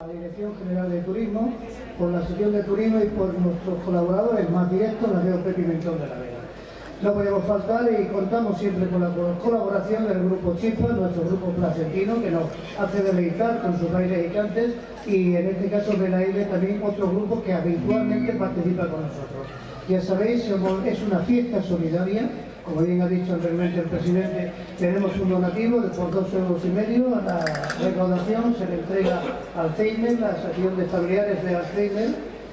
La Dirección General de Turismo, por la sección de turismo y por nuestros colaboradores más directos, la DOP Pimentón de la Vega. No podemos faltar y contamos siempre con la colaboración del Grupo Chispa, nuestro grupo placentino, que nos hace deleitar con sus bailes y cantes, y en este caso de la isla también otro grupo que habitualmente participa con nosotros. Ya sabéis, es una fiesta solidaria. Como bien ha dicho anteriormente el presidente, tenemos un donativo de por 2,5 euros. A la recaudación se le entrega Alzheimer, la Asociación de Familiares de Alzheimer,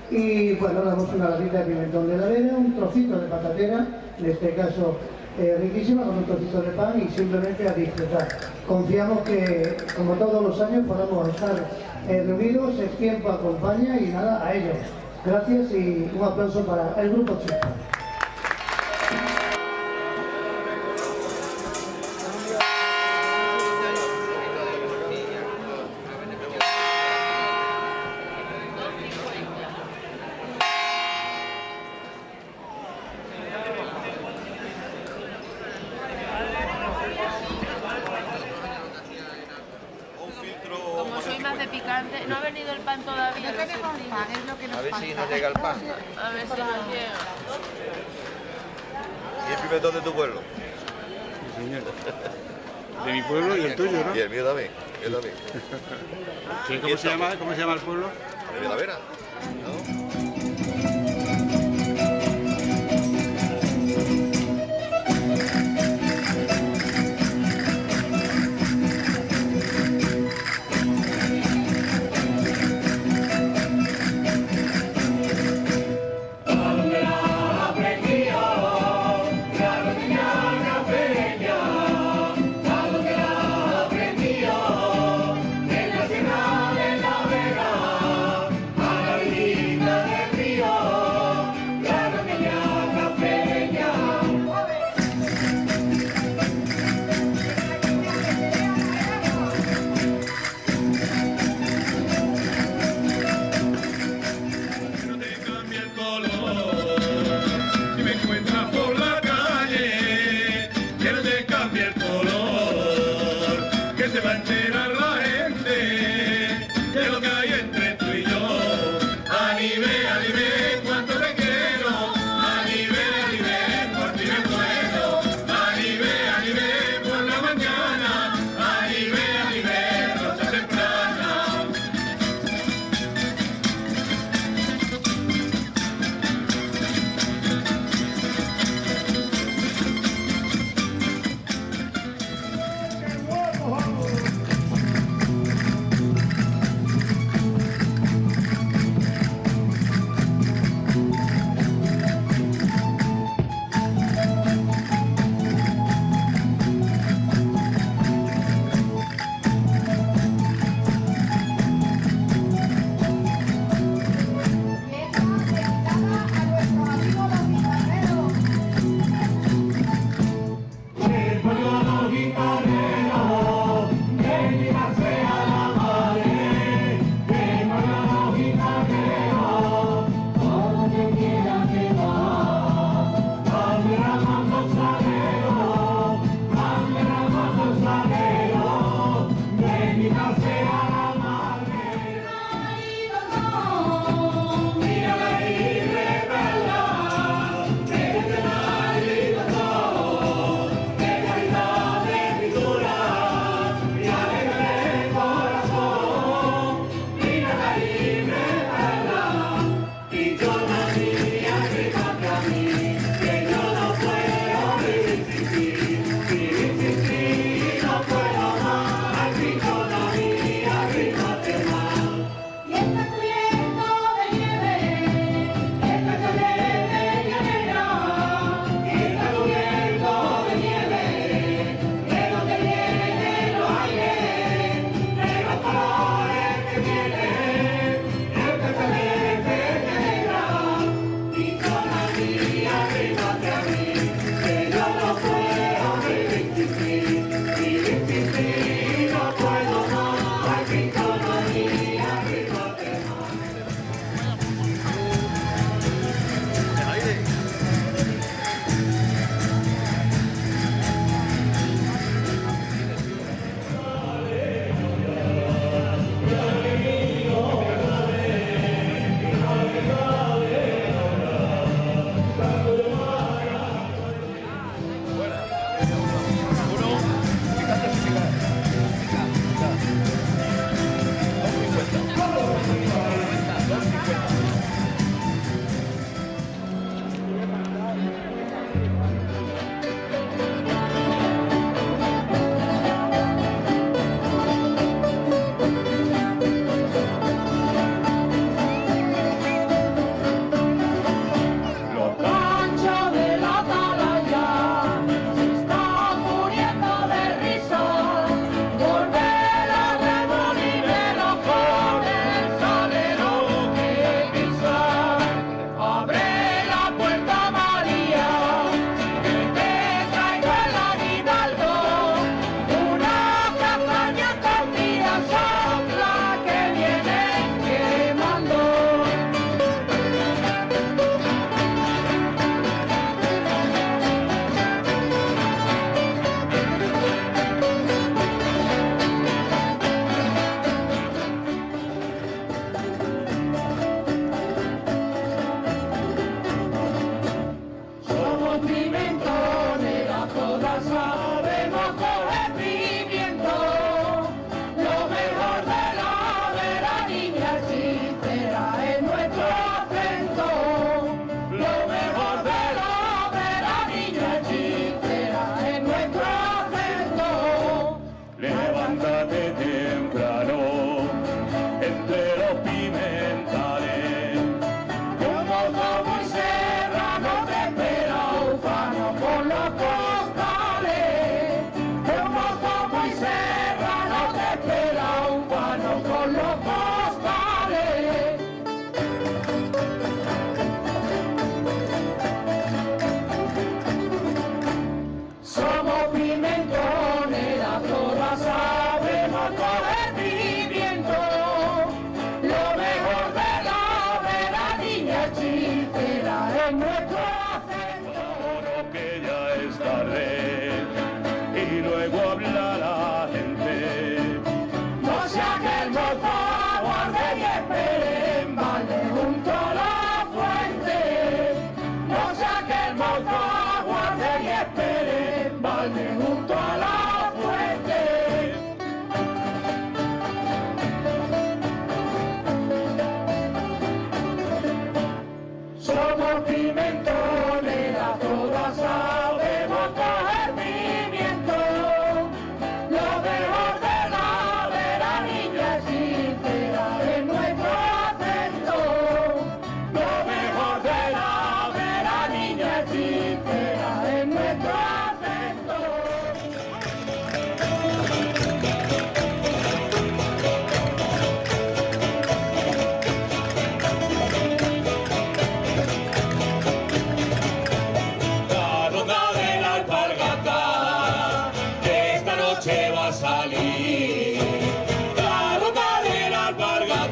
y bueno, damos una latita de pimentón de la Vera, un trocito de patatera, en este caso riquísima, con un trocito de pan, y simplemente a disfrutar. Confiamos que, como todos los años, podamos estar reunidos, el tiempo acompaña y nada, a ellos. Gracias y un aplauso para el Grupo Chispa. Como soy más de picante, no ha venido el pan todavía. No tenemos pan, es lo que nos A ver falta. si nos llega el pan. A ver si nos llega. ¿Y el pimentón de tu pueblo? Sí, señor. De mi pueblo y el tuyo, ¿no? Y el mío también. El mío también. Sí, ¿cómo se llama el pueblo? ¿De la Vera? ¿No? Se va a enterar la gente de lo que hay entre tú y yo. Anime, cuánto te quiero. Anime, por ti me muero. Anime, por la mañana. Anime, rosa temprana.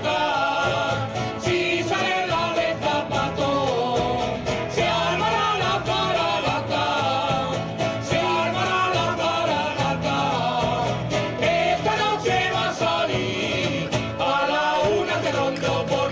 Zapatar, si sale la de Zapatón, se armará la zaragata, se armará la zaragata. Esta noche va a salir a la una que rondo por